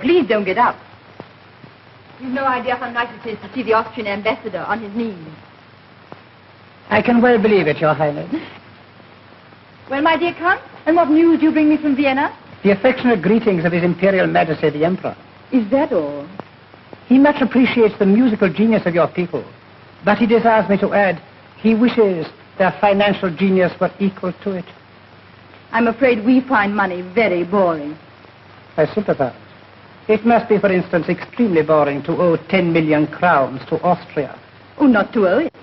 Please don't get up. You've no idea how nice it is to see the Austrian ambassador on his knees. I can well believe it, Your Highness. Well, my dear Count, and what news do you bring me from Vienna? The affectionate greetings of His Imperial Majesty the Emperor. Is that all? He much appreciates the musical genius of your people, but he desires me to add, he wishes their financial genius were equal to it. I'm afraid we find money very boring. I sympathize. It must be, for instance, extremely boring to owe 10 million crowns to Austria. Oh, not to owe it.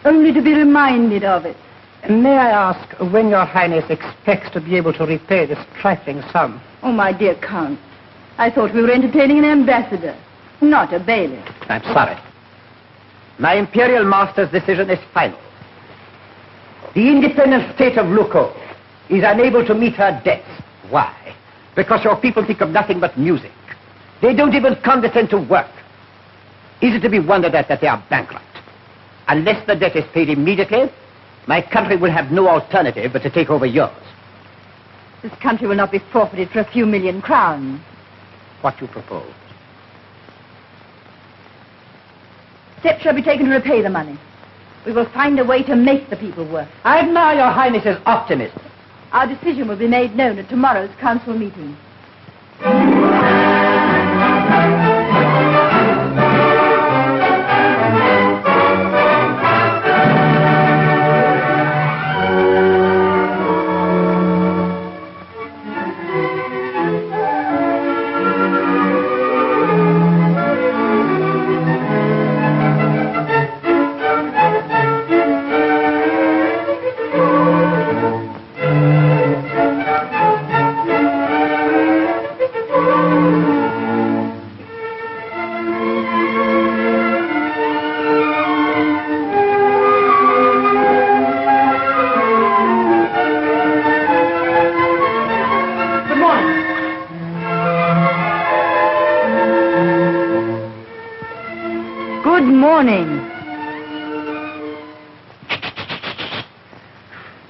Only to be reminded of it. May I ask when Your Highness expects to be able to repay this trifling sum? Oh, my dear Count, I thought we were entertaining an ambassador, not a bailiff. I'm sorry. My Imperial Master's decision is final. The independent state of Luco is unable to meet her debts. Why? Because your people think of nothing but music. They don't even condescend to work. Is it to be wondered at that they are bankrupt? Unless the debt is paid immediately, my country will have no alternative but to take over yours. This country will not be forfeited for a few million crowns. What you propose? Steps shall be taken to repay the money. We will find a way to make the people work. I admire Your Highness's optimism. Our decision will be made known at tomorrow's council meeting.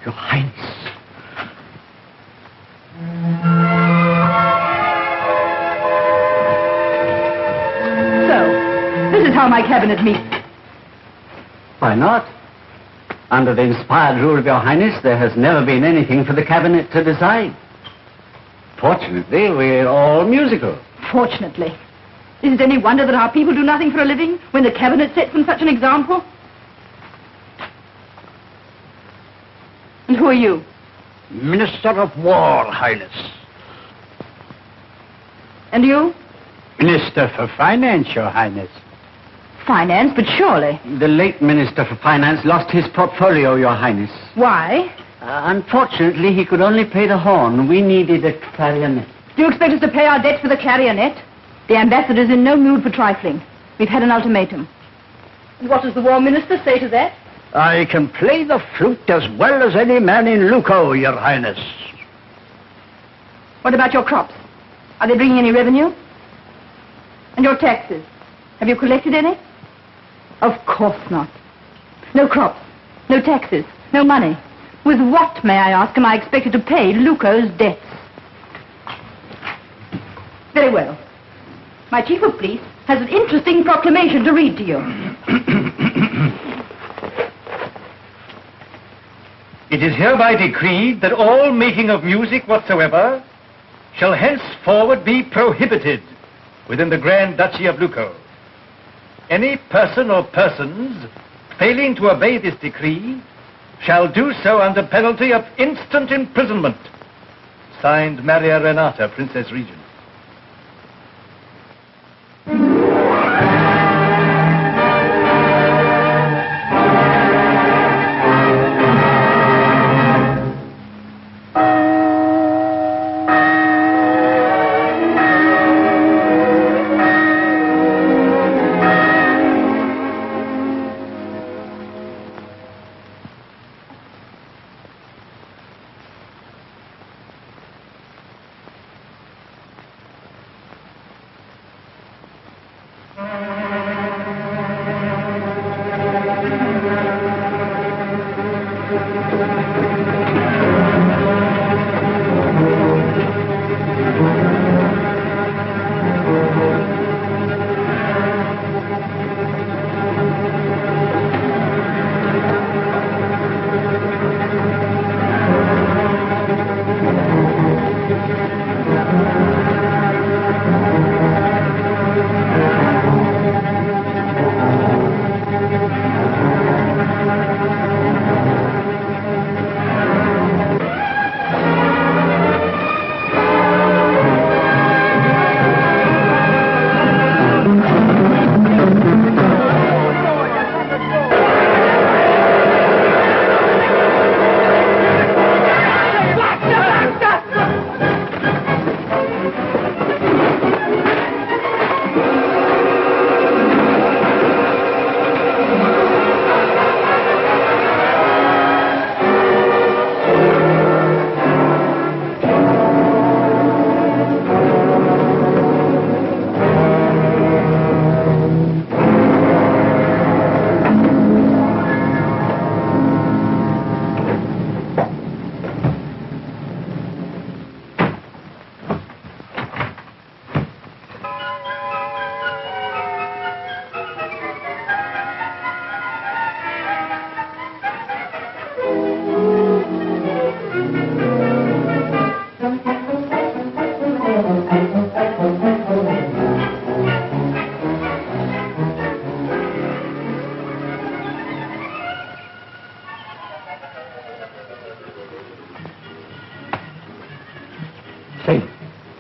Your Highness. So, this is how my cabinet meets. Why not? Under the inspired rule of Your Highness, there has never been anything for the cabinet to decide. Fortunately, we're all musical. Fortunately. Is it any wonder that our people do nothing for a living when the cabinet sets them such an example? And who are you? Minister of War, Highness. And you? Minister for Finance, Your Highness. Finance, but surely. The late Minister for Finance lost his portfolio, Your Highness. Why? Unfortunately, he could only play the horn. We needed a clarionet. Do you expect us to pay our debts for the clarionet? The ambassador's in no mood for trifling. We've had an ultimatum. And what does the War Minister say to that? I can play the flute as well as any man in Luco, Your Highness. What about your crops? Are they bringing any revenue? And your taxes? Have you collected any? Of course not. No crops, no taxes, no money. With what, may I ask, am I expected to pay Luco's debts? Very well. My chief of police has an interesting proclamation to read to you. It is hereby decreed that all making of music whatsoever shall henceforward be prohibited within the Grand Duchy of Luco. Any person or persons failing to obey this decree shall do so under penalty of instant imprisonment. Signed, Maria Renata, Princess Regent.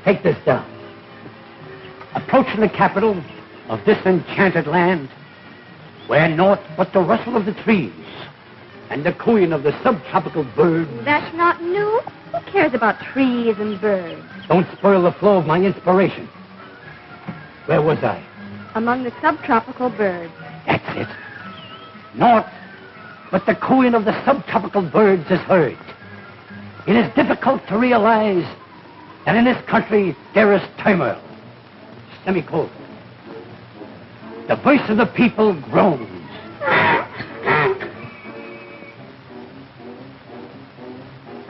Take this down. Approaching the capital of this enchanted land, where naught but the rustle of the trees and the cooing of the subtropical birds. That's not new. Who cares about trees and birds? Don't spoil the flow of my inspiration. Where was I? Among the subtropical birds. That's it. Naught but the cooing of the subtropical birds is heard. It is difficult to realize that in this country there is turmoil. Semicolon. The voice of the people groans.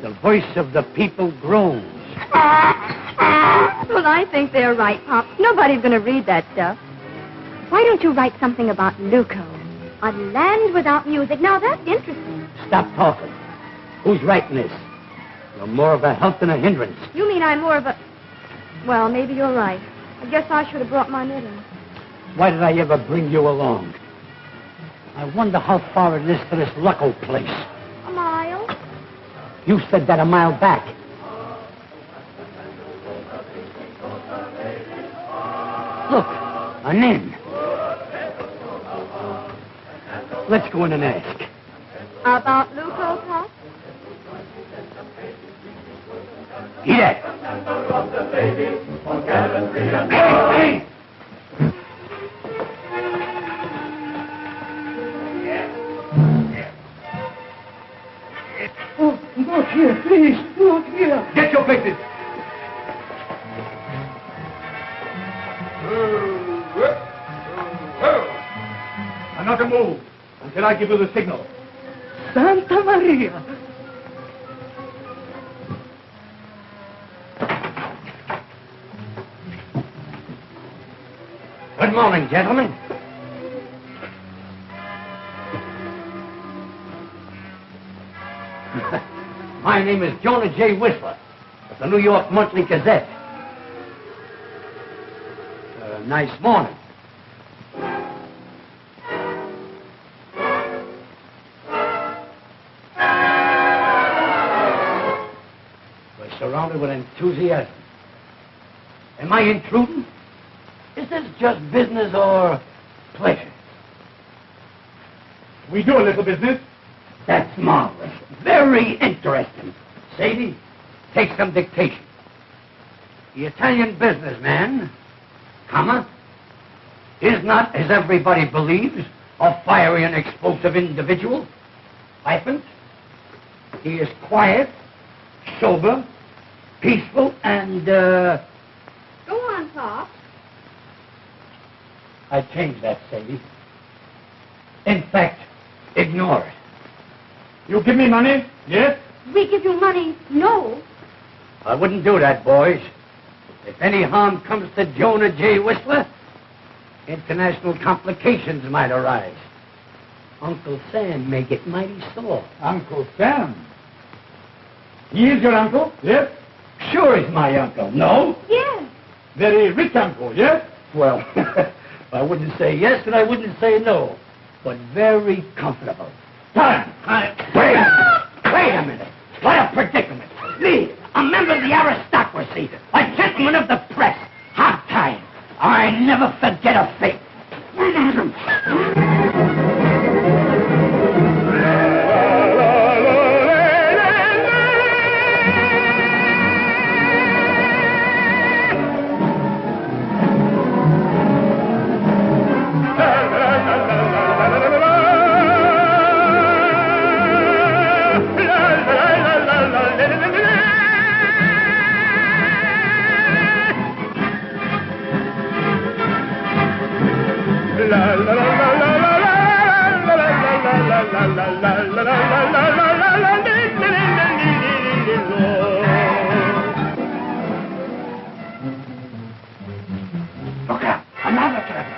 the voice of the people groans. Well, I think they're right, Pop. Nobody's going to read that stuff. Why don't you write something about Luco? A land without music. Now, that's interesting. Stop talking. Who's writing this? You're more of a help than a hindrance. You mean I'm more of a... Well, maybe you're right. I guess I should have brought my knitting. Why did I ever bring you along? I wonder how far it is to this Lucco place. A mile. You said that a mile back. Look, an inn. Let's go in and ask. About Luco, Pop? Eat it. Hey! Oh, not here, please. Not here. Get your places. And not to move until I give you the signal. Santa Maria. Good morning, gentlemen. My name is Jonah J. Whistler of the New York Monthly Gazette. Nice morning. We're surrounded with enthusiasm. Am I intruding? Is this just business or pleasure? We do a little business. That's marvelous. Very interesting. Sadie, take some dictation. The Italian businessman, is not, as everybody believes, a fiery and explosive individual. Hyphens. He is quiet, sober, peaceful, and, Go on, Pop. I changed that, Sadie. In fact, ignore it. You give me money? Yes? We give you money. No. I wouldn't do that, boys. If any harm comes to Jonah J. Whistler, international complications might arise. Uncle Sam may get mighty sore. Uncle Sam. He is your uncle? Yes? Sure he's my uncle. No? Yes. Very rich uncle, yes? Well, I wouldn't say yes and I wouldn't say no, but very comfortable. Time. Wait a minute. What a predicament. Me, a member of the aristocracy, a gentleman of the press. Hard time. I never forget a fate. Look out! Another turtle!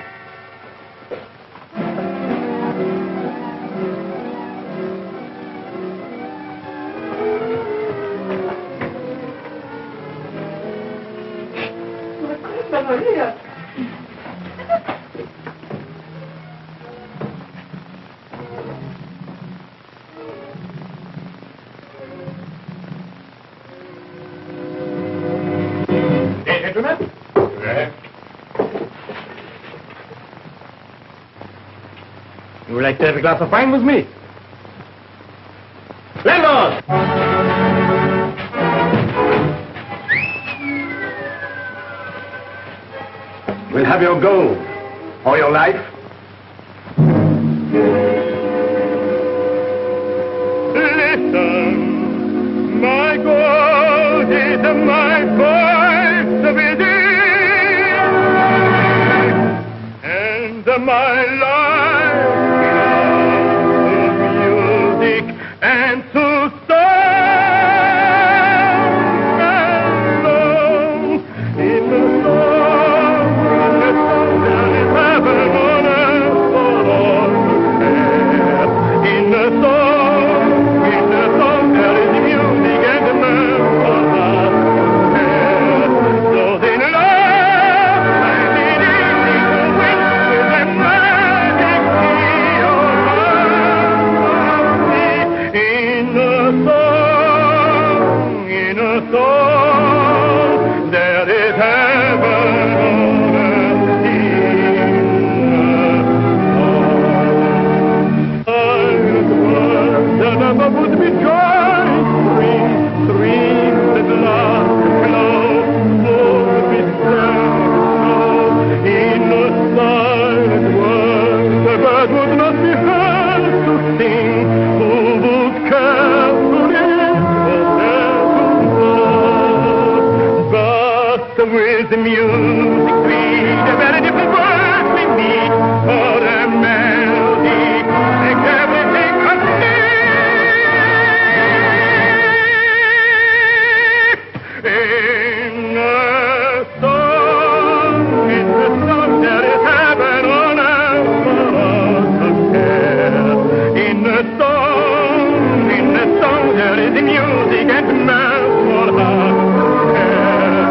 Hey, gentlemen. You would like to have a glass of wine with me? Landlord! We'll have your gold or your life. Listen, my gold is my voice within, and my life to music and to song. a song, there is heaven on earth in a song. And above would be joy, streams that last flow, would be sad, in a silent world, the bird would not be heard to sing, who would care to live or dare to love. But with the music sweet, a very different words we meet, for a melody makes everything complete. In a song, there is heaven on earth for us to share. In a song, there is music and mirth for us to share.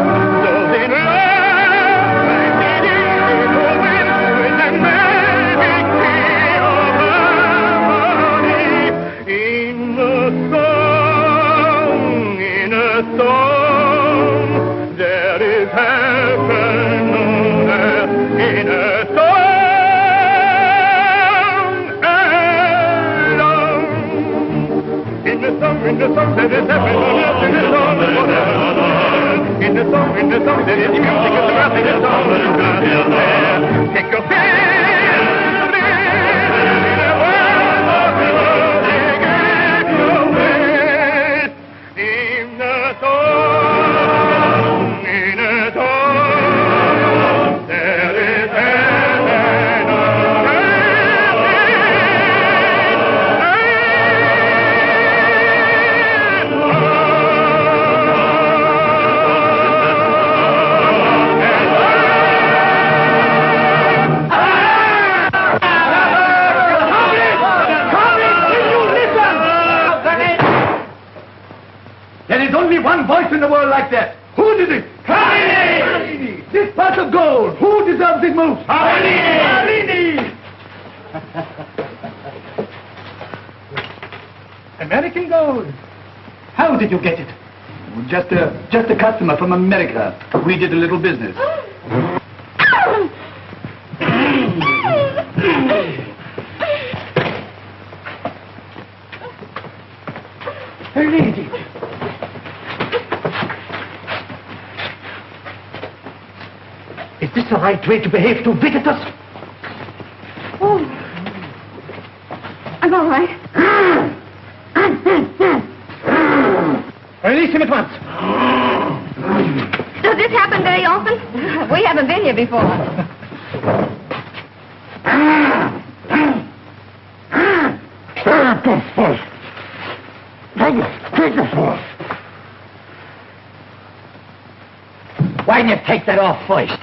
Those in love, like the eagle with the magic key of harmony. In a song, there is heaven on earth. In a song alone. In the song, there is heaven on earth. In the song, in the song, there is music and the breath in the song. Take your pen, in a world of music and your ways. In a song, there is heaven on There is only one voice in the world like that. Who did it? Carlini! This pot of gold, who deserves it most? Carlini! American gold. How did you get it? Just a customer from America. We did a little business. Lady. Is this the right way to behave to visitors? Oh. I'm all right. Release him at once. Does this happen very often? We haven't been here before. Why didn't you take that off first?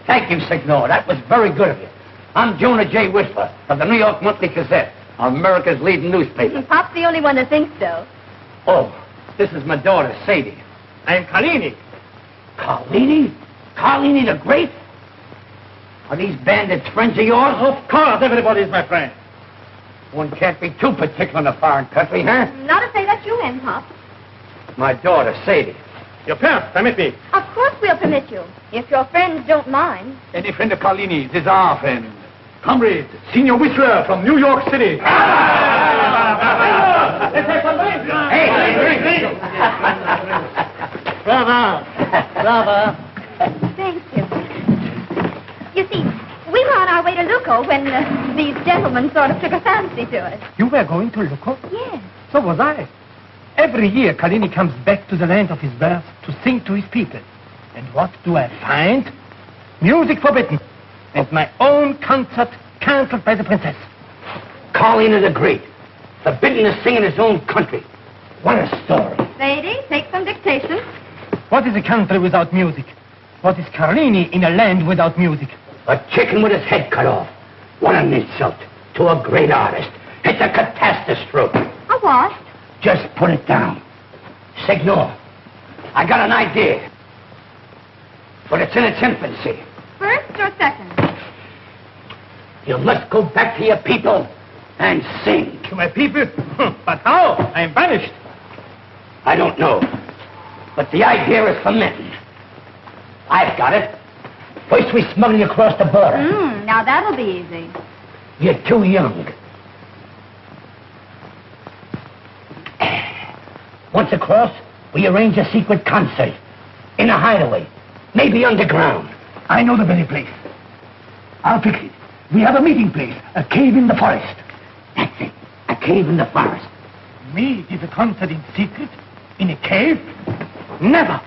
Thank you, Signor. That was very good of you. I'm Jonah J. Whistler of the New York Monthly Gazette, America's leading newspaper. Pop's the only one that thinks so. Oh, this is my daughter, Sadie. I'm Carlini. Carlini? Carlini the Great? Are these bandits friends of yours? Of course, everybody's my friend. One can't be too particular in a foreign country, huh? Not to say that you in, Pop. My daughter, Sadie. Your parents, permit me. Of course we'll permit you, if your friends don't mind. Any friend of Carlini's is our friend. Comrade, Senior Whistler from New York City. Hey! Brava. Brava. Thank you. You see, we were on our way to Luco when these gentlemen sort of took a fancy to us. You were going to Luco? Yes. So was I. Every year, Carlini comes back to the land of his birth to sing to his people. And what do I find? Music forbidden. And my own concert cancelled by the princess. Carlini the Great, forbidden to sing in his own country. What a story. Sadie, take some dictation. What is a country without music? What is Carlini in a land without music? A chicken with his head cut off. What an insult to a great artist. It's a catastrophe. A what? Just put it down. Signor, I got an idea. But it's in its infancy. First or second? You must go back to your people and sing. To my people? But how? I am banished. I don't know. But the idea is fermenting. I've got it. First we smuggle you across the border. Now that'll be easy. You're too young. Once across, we arrange a secret concert. In a hideaway. Maybe underground. I know the very place. I'll fix it. We have a meeting place, a cave in the forest. That's it. A cave in the forest. Me give a concert in secret? In a cave? Never.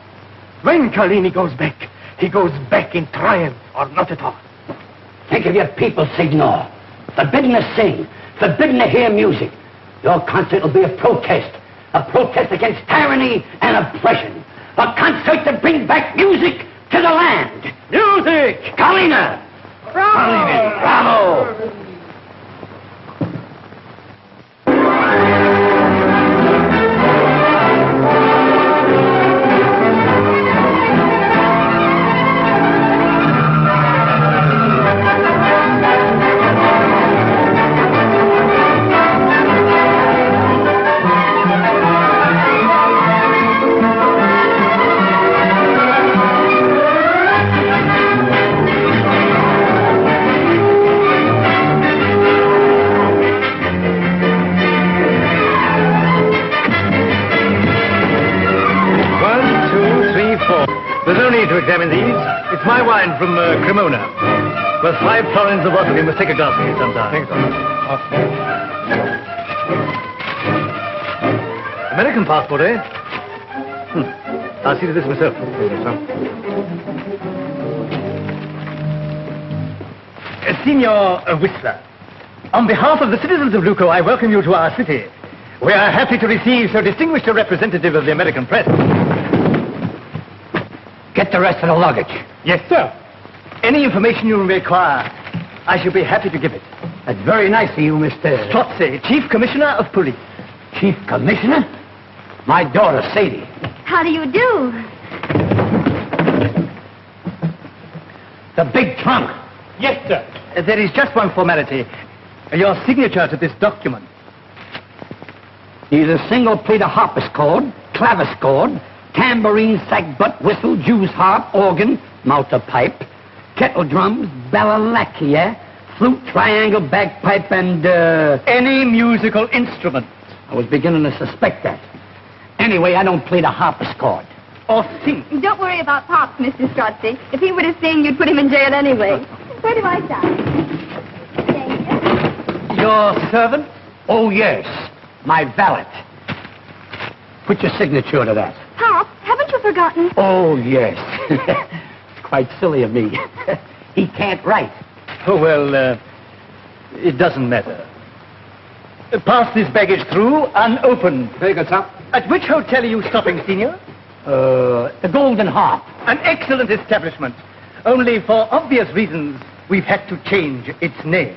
When Carlini goes back, he goes back in triumph or not at all. Think of your people, Signor. Forbidden to sing. Forbidden to hear music. Your concert will be a protest. A protest against tyranny and oppression. A concert to bring back music to the land. Music! Carlina! Bravo! Bravo! There's no need to examine these. It's my wine from Cremona. Worth 5 florins a bottle. You must take a glass of it sometime. Thanks, American passport, eh? I'll see to this myself. Signor Whistler, on behalf of the citizens of Luco, I welcome you to our city. We are happy to receive so distinguished a representative of the American press. Get the rest of the luggage. Yes, sir. Any information you require, I shall be happy to give it. That's very nice of you, Mr. Strozzi, Chief Commissioner of Police. Chief Commissioner? My daughter, Sadie. How do you do? The big trunk. Yes, sir. There is just one formality. Your signature to this document. He's a single pleater harpsichord, clavichord, tambourine, sackbut, whistle, Jew's harp, organ, mountain pipe, kettle drums, balalakia, flute, triangle, bagpipe, and, any musical instrument. I was beginning to suspect that. Anyway, I don't play the harpsichord. Or sing. Don't worry about Pops, Mr. Strozzi. If he were to sing, you'd put him in jail anyway. Where do I sign? Thank you. Your servant? Oh, yes. My valet. Put your signature to that. Pop, haven't you forgotten? Oh, yes. It's quite silly of me. He can't write. Oh, well, it doesn't matter. Pass this baggage through unopened. Very good, sir. At which hotel are you stopping, Senior? The Golden Harp. An excellent establishment. Only for obvious reasons, we've had to change its name.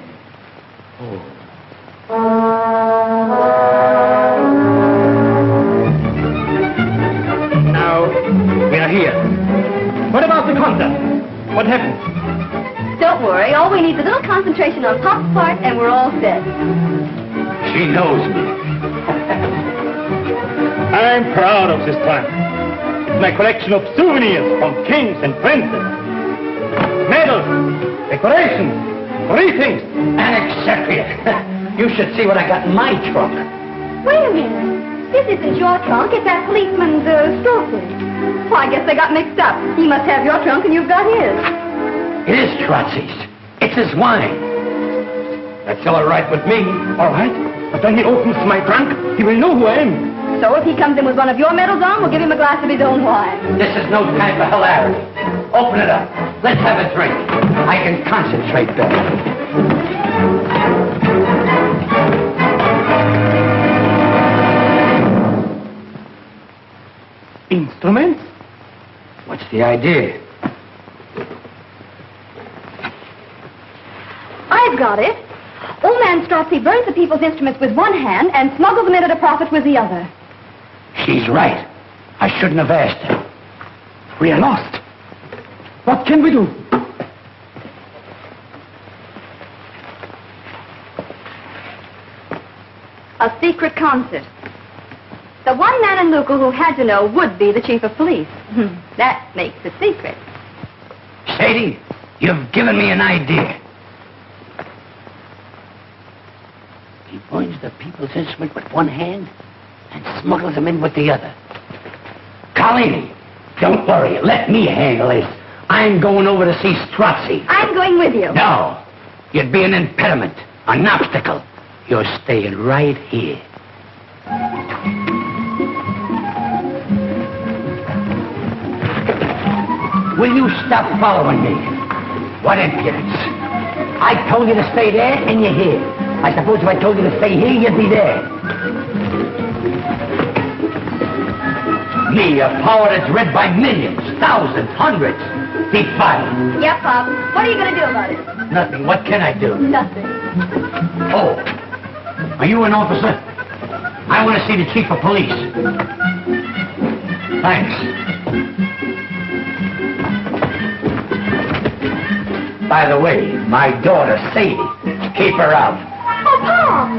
Now, we are here. What about the concert? What happened? Don't worry. All we need is a little concentration on Pop's part, and we're all set. She knows me. I'm proud of this plant. It's my collection of souvenirs from kings and princes. Medals, decorations, greetings. Except you should see what I got in my trunk. Wait a minute. This isn't your trunk. It's that policeman's Strozzi's. Well, I guess they got mixed up. He must have your trunk, and you've got his. It is Strozzi's. It's his wine. That's all right with me. All right, but when he opens my trunk, he will know who I am. So if he comes in with one of your medals on, we'll give him a glass of his own wine. This is no time for hilarity. Open it up. Let's have a drink. I can concentrate better. Instruments? What's the idea? I've got it. Old man Strozzi burns the people's instruments with one hand and smuggles them in at a profit with the other. She's right. I shouldn't have asked her. We are lost. What can we do? A secret concert. The one man in Luco who had to know would be the chief of police. That makes a secret. Sadie, you've given me an idea. He binds the people's instrument with one hand and smuggles them in with the other. Colleen, don't worry. Let me handle this. I'm going over to see Strozzi. I'm going with you. No. You'd be an impediment, an obstacle. You're staying right here. Will you stop following me? What impudence. I told you to stay there, and you're here. I suppose if I told you to stay here, you'd be there. Me, a power that's read by millions, thousands, hundreds. Defy. Yep, Pop. What are you going to do about it? Nothing. What can I do? Nothing. Oh. Are you an officer? I want to see the chief of police. Thanks. By the way, my daughter, Sadie. Keep her out. Oh, Pop!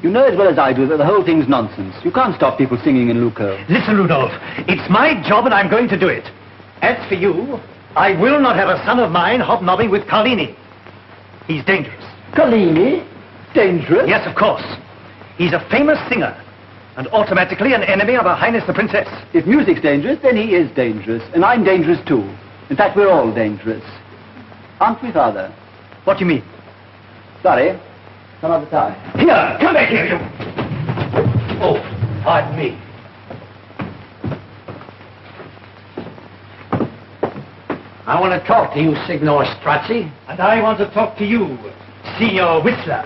You know as well as I do that the whole thing's nonsense. You can't stop people singing in Luco. Listen, Rudolph, it's my job and I'm going to do it. As for you, I will not have a son of mine hobnobbing with Carlini. He's dangerous. Carlini? Dangerous? Yes, of course. He's a famous singer, and automatically an enemy of Her Highness the Princess. If music's dangerous, then he is dangerous. And I'm dangerous too. In fact, we're all dangerous. Aren't we, Father? What do you mean? Sorry. Some other time. Here, come back here, you. Oh, pardon me. I want to talk to you, Signor Strozzi. And I want to talk to you, Signor Whistler.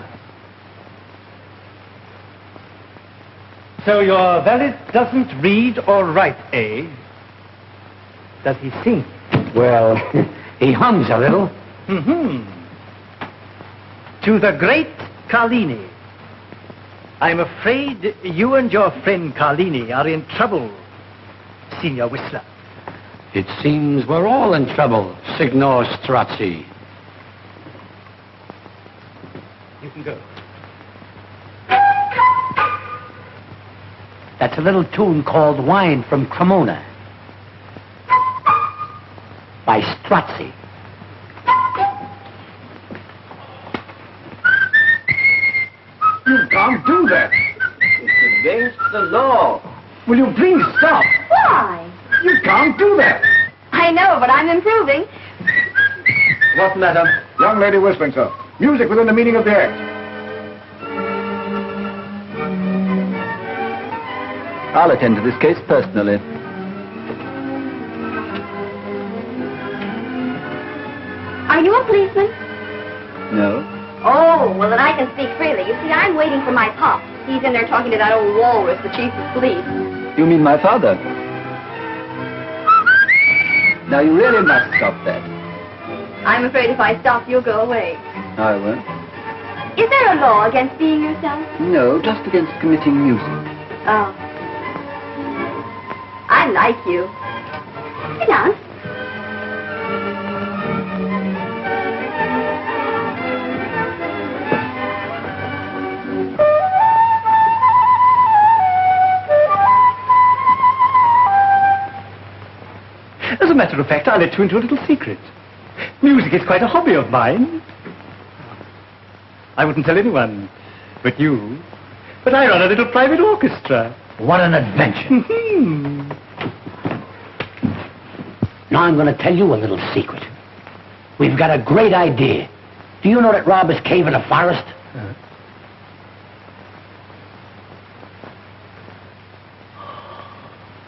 So your valet doesn't read or write, eh? Does he sing? Well, he hums a little. Mm-hmm. To the great Carlini. I'm afraid you and your friend Carlini are in trouble, Signor Whistler. It seems we're all in trouble, Signor Strozzi. You can go. That's a little tune called Wine from Cremona by Strozzi. You can't do that. It's against the law. Will you please stop? Why? You can't do that. I know, but I'm improving. What's the matter? Young lady whistling, sir. Music within the meaning of the act. I'll attend to this case personally. Are you a policeman? No. Oh, well, then I can speak freely. You see, I'm waiting for my pop. He's in there talking to that old walrus, the chief of police. You mean my father? Now, you really must stop that. I'm afraid if I stop, you'll go away. I won't. Is there a law against being yourself? No, just against committing music. Oh. I like you. Sit down. As a matter of fact, I'll let you into a little secret. Music is quite a hobby of mine. I wouldn't tell anyone but you. But I run a little private orchestra. What an adventure. Now I'm going to tell you a little secret. We've got a great idea. Do you know that robbers cave in a forest?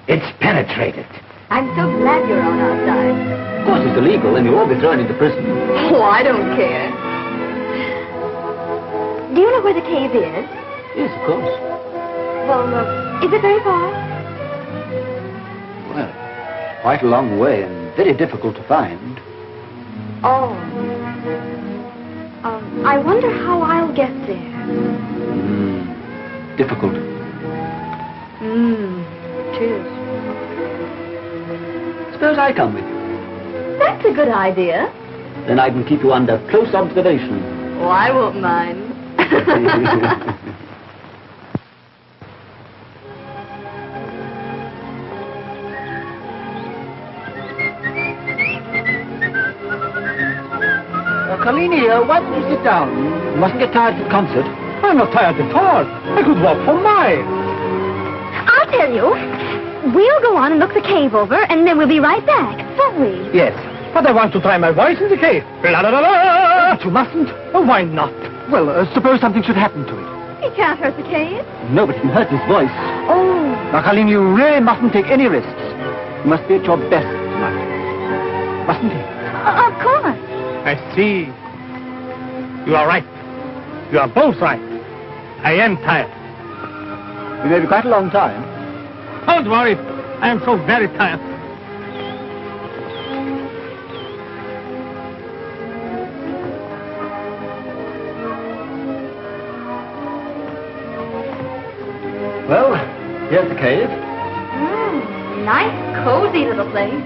It's penetrated. I'm so glad you're on our side. Of course, it's illegal, and you'll all be thrown into prison. Oh, I don't care. Do you know where the cave is? Yes, of course. Well, is it very far? Well, quite a long way and very difficult to find. Oh. I wonder how I'll get there. Difficult. It is. Suppose I come with you. That's a good idea. Then I can keep you under close observation. Oh, I won't mind. Kalini, why don't you sit down? You mustn't get tired at the concert. I'm not tired at all. I could walk for miles. I'll tell you. We'll go on and look the cave over, and then we'll be right back, won't we? Yes, but I want to try my voice in the cave. La la la la! But you mustn't. Oh, why not? Well, suppose something should happen to it. He can't hurt the cave. No, but it can hurt his voice. Oh. Now, Kalini, you really mustn't take any risks. You must be at your best tonight. Mustn't you? Of course. I see. You are right. You are both right. I am tired. It may be quite a long time. Don't worry. I am so very tired. Well, here's the cave. Nice, cozy little place.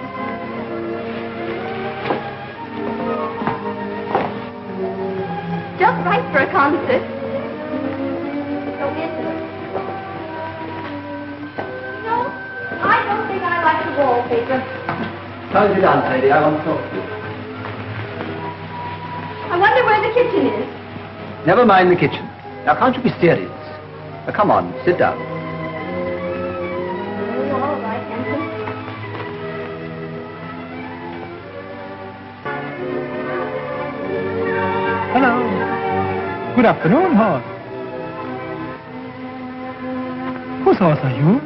Just right for a concert. So isn't it? No, I don't think I like the wallpaper. How's you down, Sadie? I want to talk to you. I wonder where the kitchen is. Never mind the kitchen. Now, can't you be serious? Now, come on, sit down. Oh, all right, Hanson. Hello. Good afternoon, Horse. Whose horse are you?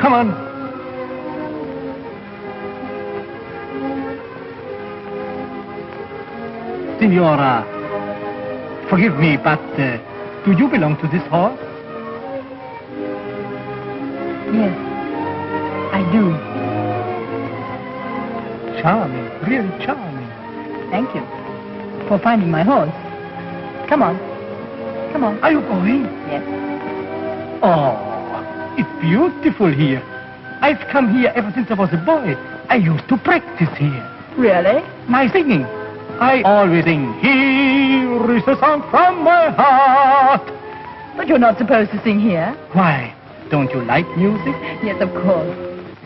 Come on. Signora, forgive me, but do you belong to this horse? Yes, I do. Charming, really charming. Thank you for finding my horse. Come on. Come on. Are you going? Yes. Oh, it's beautiful here. I've come here ever since I was a boy. I used to practice here. Really? My singing. I always sing, here is a song from my heart. But you're not supposed to sing here. Why? Don't you like music? Yes, of course.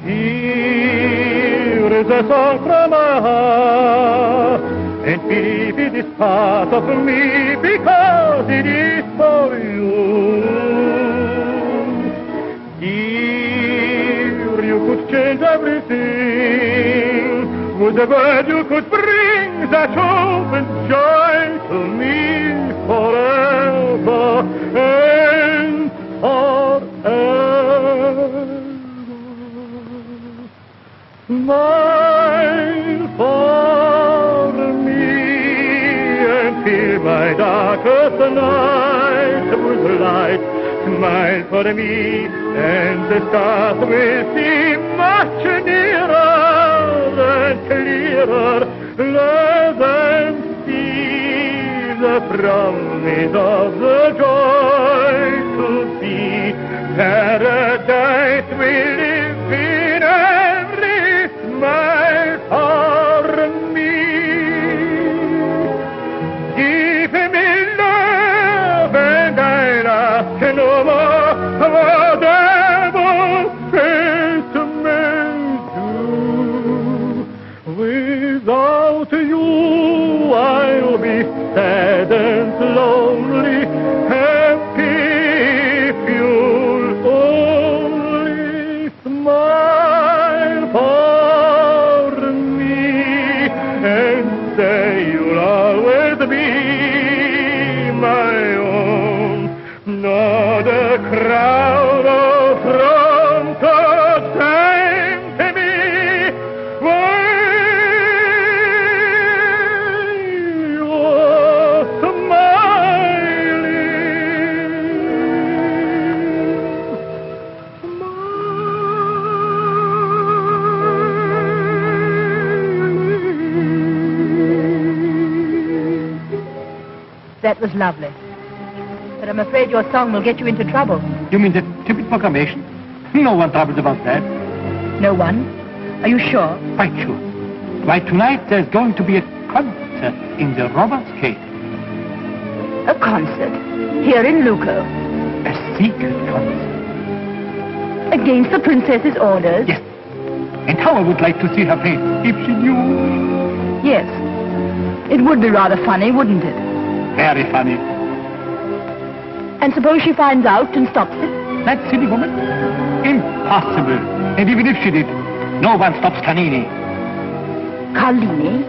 Here is a song from my heart, and keep it is part of me because it is for you. Here you could change everything with a word you could bring that hope and joy to me forever and forever. Smile for me and fill my darkest night with light. Smile for me and the stars will seem much nearer and clearer. Let them see the promise of the joy to see paradise we live in. Smile for me. Give me love and I'll ask no more. Whatever fate may do. Without you I'll be sad and lonely. Happy if you'll only smile for and say you'll always be my own. Not a crowd of thrones could tempt me while you're That was lovely. But I'm afraid your song will get you into trouble. You mean the stupid proclamation? No one troubles about that. No one? Are you sure? Quite sure. Why, tonight there's going to be a concert in the Roberts Cave. A concert? Here in Luco? A secret concert. Against the princess's orders? Yes. And how I would like to see her face if she knew. Yes. It would be rather funny, wouldn't it? Very funny. And suppose she finds out and stops it? That silly woman? Impossible. And even if she did, no one stops Carlini. Carlini?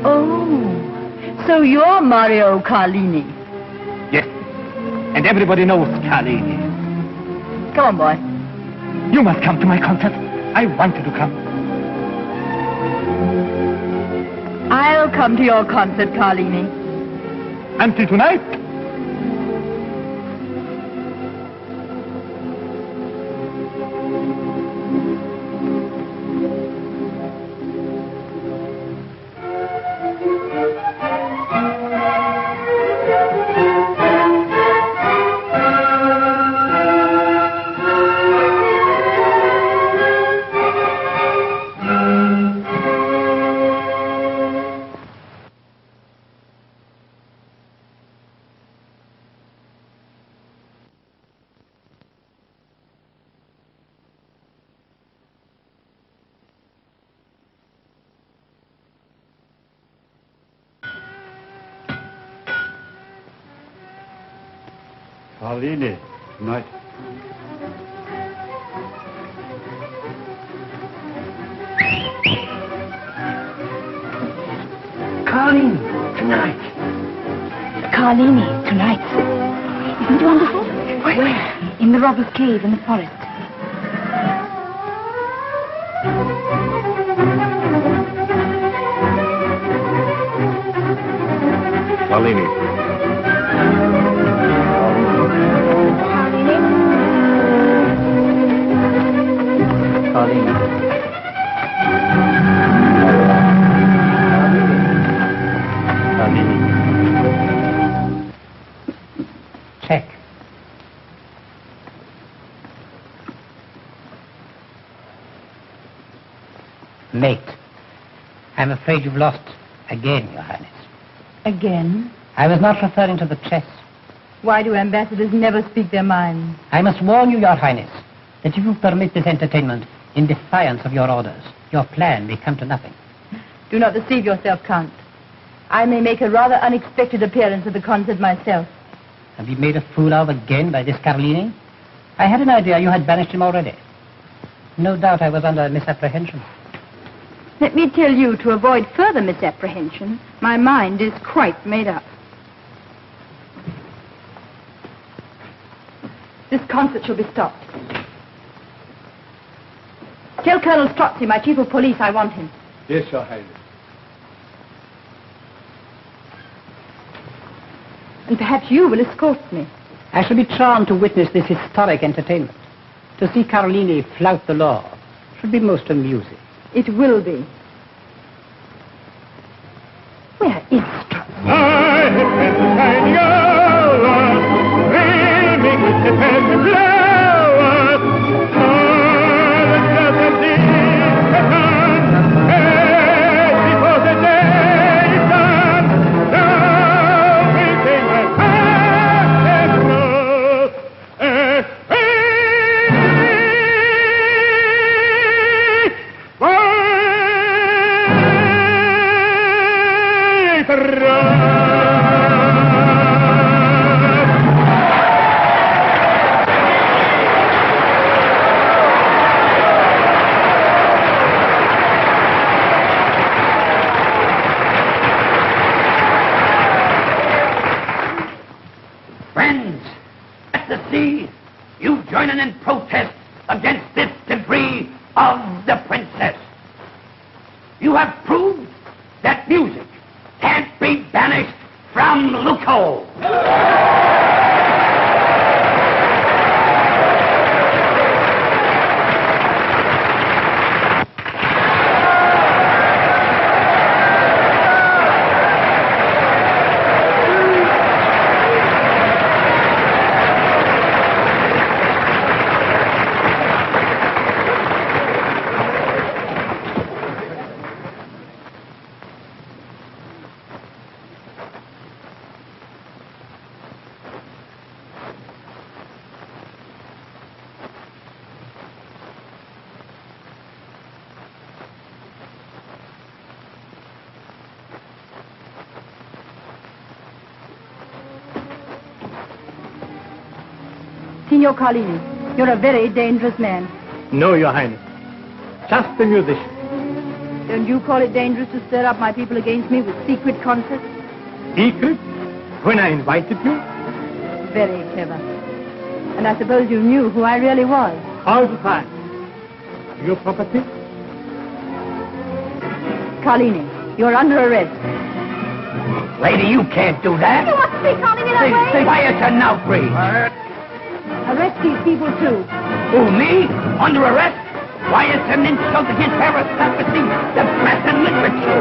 Oh, so you're Mario Carlini. Yes. And everybody knows Carlini. Come on, boy. You must come to my concert. I want you to come. I'll come to your concert, Carlini. Until tonight. Carlini, tonight. Carlini, tonight. Carlini, tonight. Isn't it wonderful? Where? In the robber's cave in the forest. Carlini. Check. Mate, I'm afraid you've lost again, Your Highness. Again? I was not referring to the chess. Why do ambassadors never speak their minds? I must warn you, Your Highness, that if you permit this entertainment in defiance of your orders, your plan may come to nothing. Do not deceive yourself, Count. I may make a rather unexpected appearance at the concert myself. Have you made a fool of again by this Carlini? I had an idea you had banished him already. No doubt I was under misapprehension. Let me tell you, to avoid further misapprehension, my mind is quite made up. This concert shall be stopped. Tell Colonel Strozzi, my chief of police, I want him. Yes, Your Highness. And perhaps you will escort me. I shall be charmed to witness this historic entertainment. To see Carlini flout the law should be most amusing. It will be. Where is Strozzi? I have been shining hours, dreaming with the pen flowers. All the doesn't as before the day is done. Now we sing my heart and blood. Friends, at the sea, you joining in protest against this debris of the princess. You have proved that music can't be banished from Luco. Signor Carlini, you're a very dangerous man. No, Your Highness. Just a musician. Don't you call it dangerous to stir up my people against me with secret concerts? Secret? When I invited you? Very clever. And I suppose you knew who I really was. All the time. Your property? Carlini, you're under arrest. Lady, you can't do that. You must be calling me that way. Say, quiet and outrage. Arrest these people, too. Who, me? Under arrest? Why, it's an insult against aristocracy, the press and literature.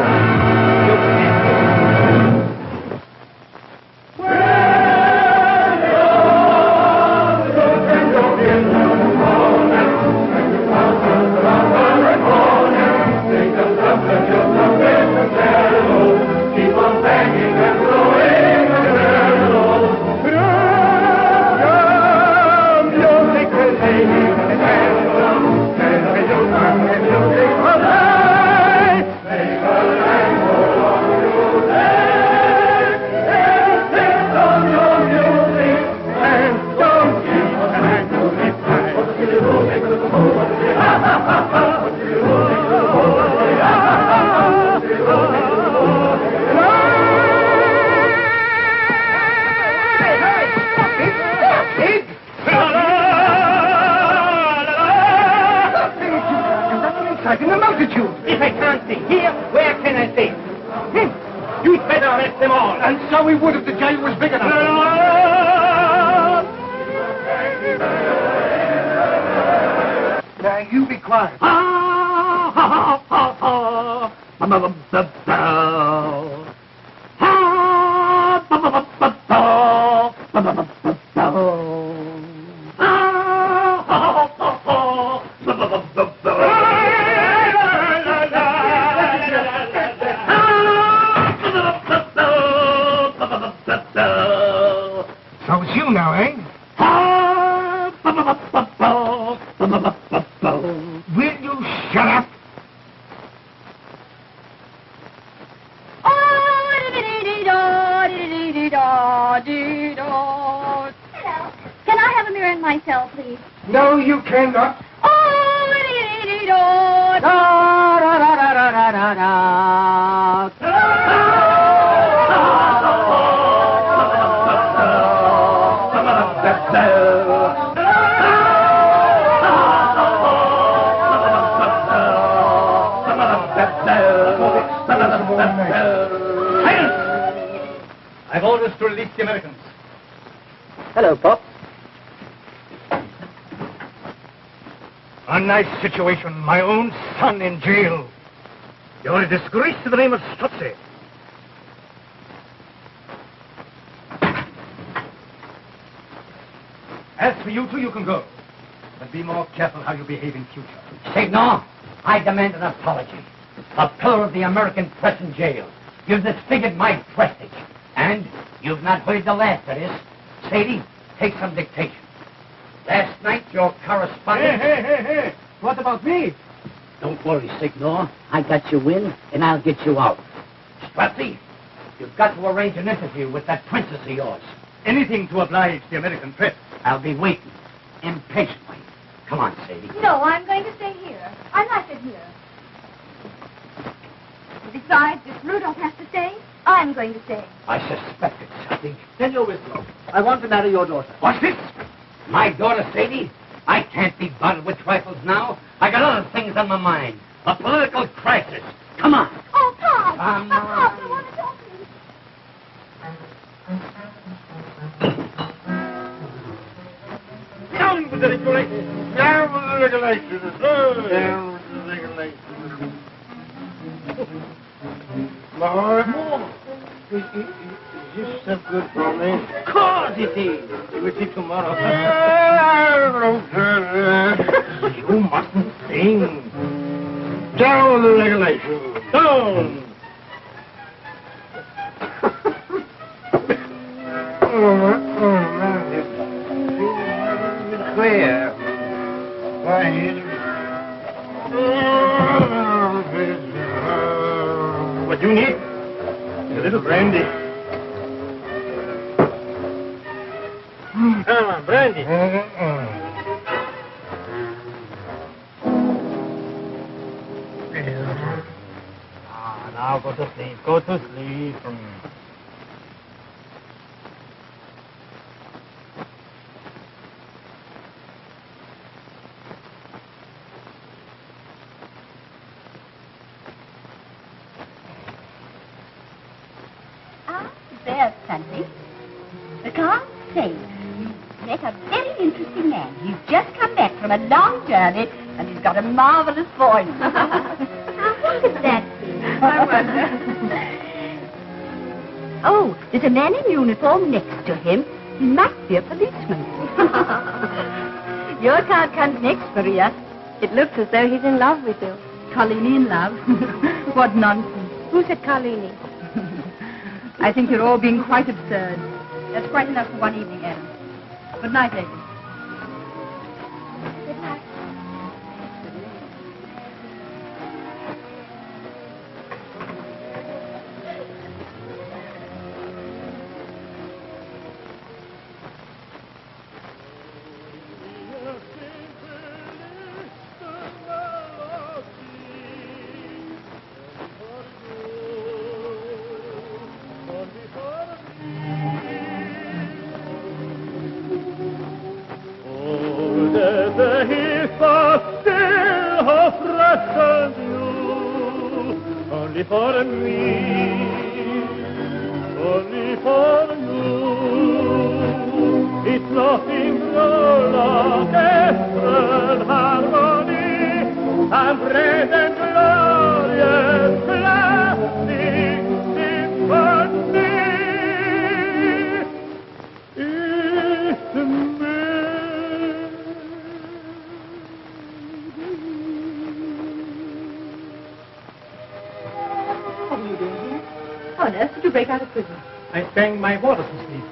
You in the multitude. If I can't see here, where can I see? You'd better arrest them all. And so we would if the jail was big enough. Now, you be quiet. So it's you now, eh? Will you shut up? Hello. Can I have a mirror in my cell, please? No, you cannot. I've orders to release the Americans. Hello, Pop. A nice situation. My own son in jail. You're a disgrace to the name of Strozzi. As for you two, you can go. But be more careful how you behave in future. Signor, I demand an apology. A pillar of the American press in jail. You've disfigured my prestige. And you've not heard the last of this. Sadie, take some dictation. Last night, your correspondent... Hey. What about me? Don't worry, Signor. I got you in, and I'll get you out. Strozzi, you've got to arrange an interview with that princess of yours. Anything to oblige the American press. I'll be waiting, impatiently. Come on, Sadie. No, I'm going to stay here. I like it here. Besides, if Rudolph has to stay, I'm going to stay. I suspected something. Senor Whistler, I want to marry your daughter. What's this? My daughter, Sadie? I can't be bothered with trifles now. I got other things on my mind. A political crisis. Come on. Oh, Pop! Come Pop, on. I want to talk to you. Down with the regulations. Down with the regulations. Down with the regulations. Lord, is this so good for me? Of course it is. We'll see tomorrow. You mustn't sing. Down with the regulations. Down. Clear. What you need? A little brandy. Come on, brandy. Now go to sleep. Go to sleep. There, Sunday. The car's safe. You met a very interesting man. He's just come back from a long journey, and he's got a marvelous voice. What could that be? I wonder. Oh, there's a man in uniform next to him. He might be a policeman. Your card comes next, Maria. It looks as though he's in love with you. Carlini in love? What nonsense. Who said Carlini? I think you're all being quite absurd. That's quite enough for one evening, Adam. Good night, ladies. Good night. Only for me, only for you. It's nothing but orchestral harmony and great and glorious classic symphony. It's me. What are you doing here? How on earth did you break out of prison? I sang my water to sleep.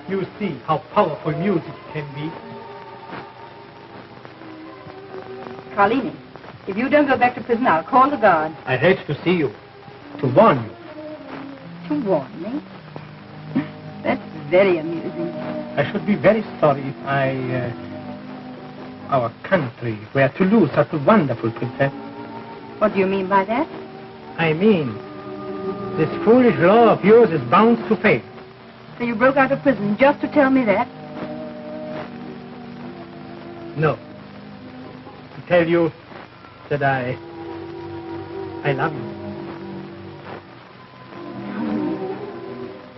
You see how powerful music can be. Carlini, if you don't go back to prison, I'll call the guard. I hate to see you, to warn you. To warn me? That's very amusing. I should be very sorry if our country were to lose such a wonderful princess. What do you mean by that? I mean, this foolish law of yours is bound to fail. So you broke out of prison just to tell me that? No. To tell you that I love you.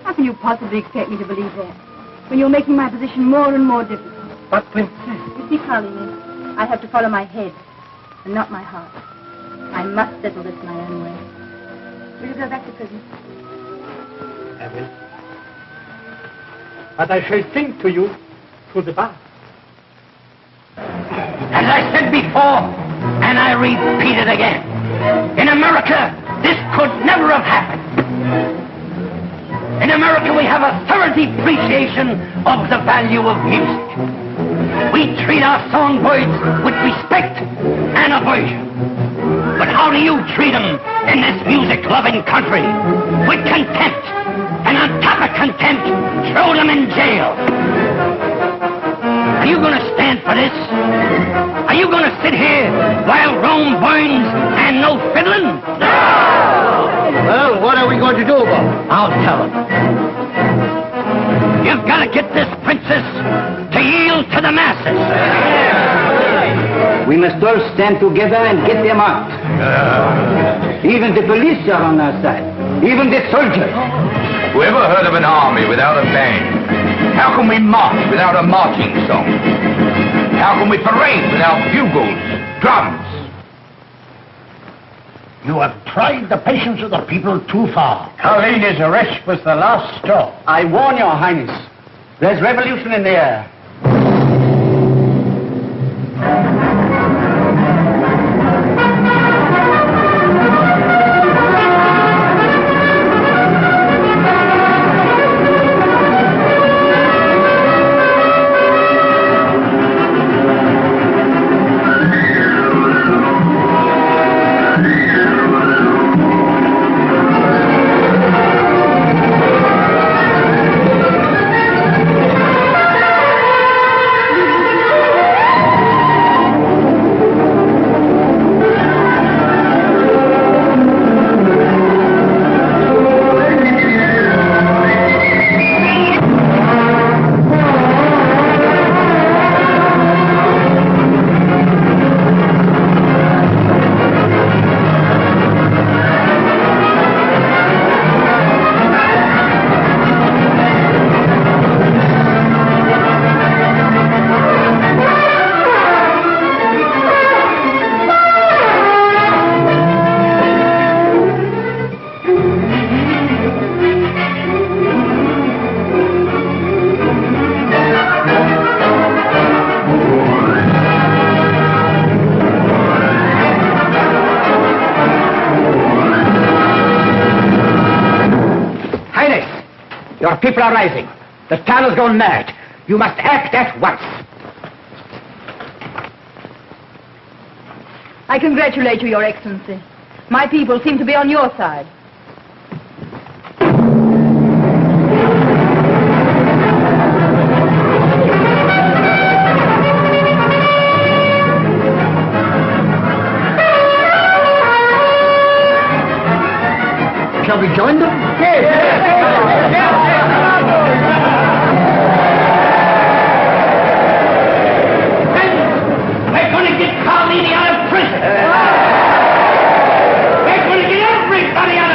How can you possibly expect me to believe that when you're making my position more and more difficult? But, princess... You see, Carlini, I have to follow my head and not my heart. I must settle this my own way. Will you go back to prison? I will. But I shall sing to you through the bar. As I said before, and I repeat it again, in America, this could never have happened. In America, we have a thorough appreciation of the value of music. We treat our songbirds with respect and aversion. But how do you treat them in this music-loving country? With contempt. And on top of contempt, throw them in jail. Are you going to stand for this? Are you going to sit here while Rome burns and no fiddling? No! Well, what are we going to do about it? I'll tell them. You've got to get this princess to yield to the masses. We must all stand together and get them out. Even the police are on our side. Even the soldiers. Whoever heard of an army without a band? How can we march without a marching song? How can we parade without bugles, drums? You have tried the patience of the people too far. Carlini's arrest was the last straw. I warn your highness. There's revolution in the air. Your people are rising. The town has gone mad. You must act at once. I congratulate you, Your Excellency. My people seem to be on your side. Shall we join them? We're going to get Carlini out of prison. We're going to get everybody out of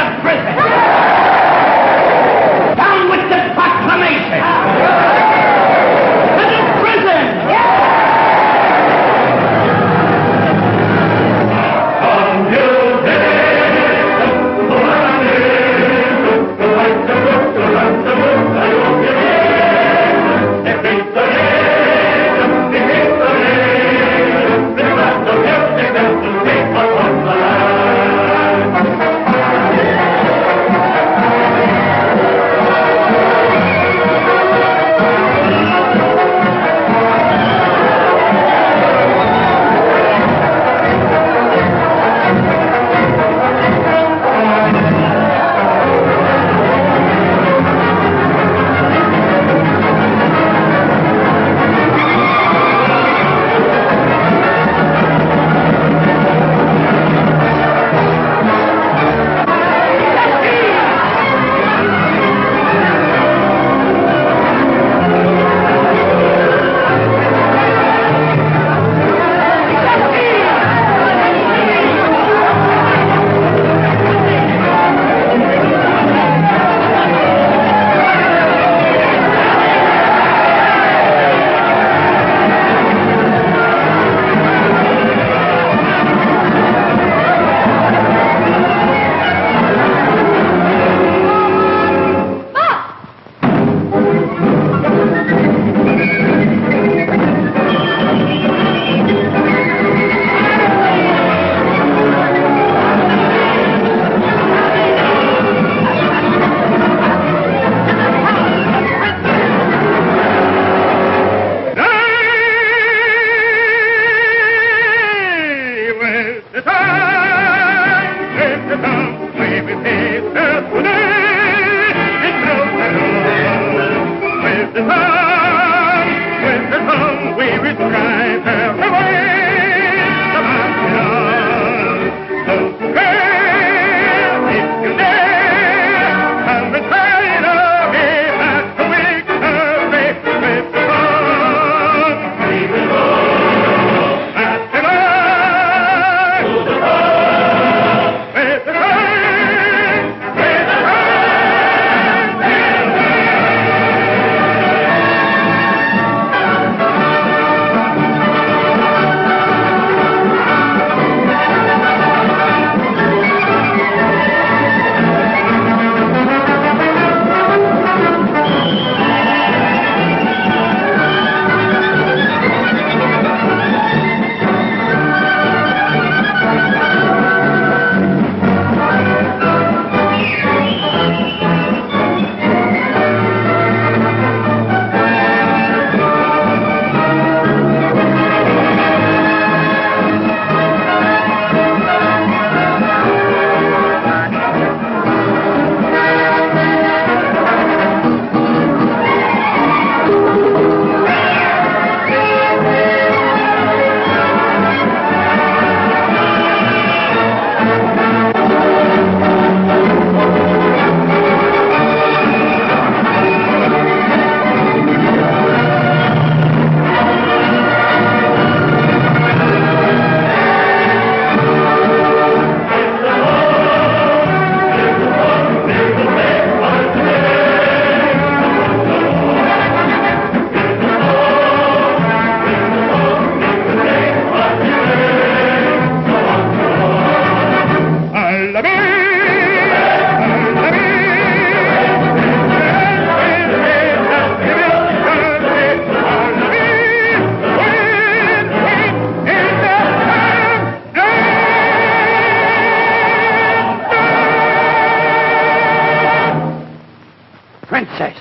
Princess,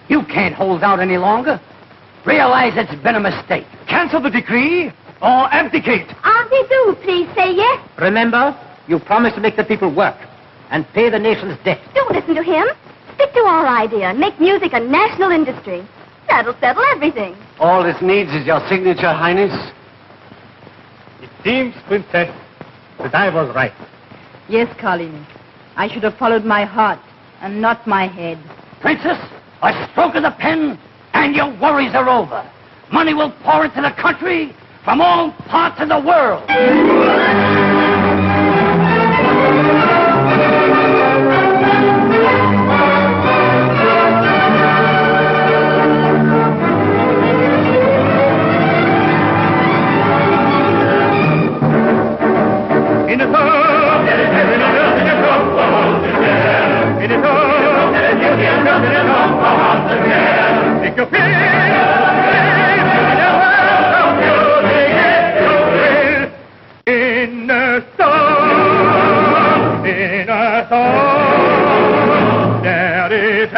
you can't hold out any longer. Realize it's been a mistake. Cancel the decree or abdicate. Auntie do, please say yes. Remember, you promised to make the people work and pay the nation's debt. Don't listen to him. Stick to our idea and make music a national industry. That'll settle everything. All this needs is your signature, Highness. It seems, Princess, that I was right. Yes, Carlini. I should have followed my heart and not my head. Princess, a stroke of the pen and your worries are over. Money will pour into the country from all parts of the world. In the sun, in the sun, take your pick. In a song, there is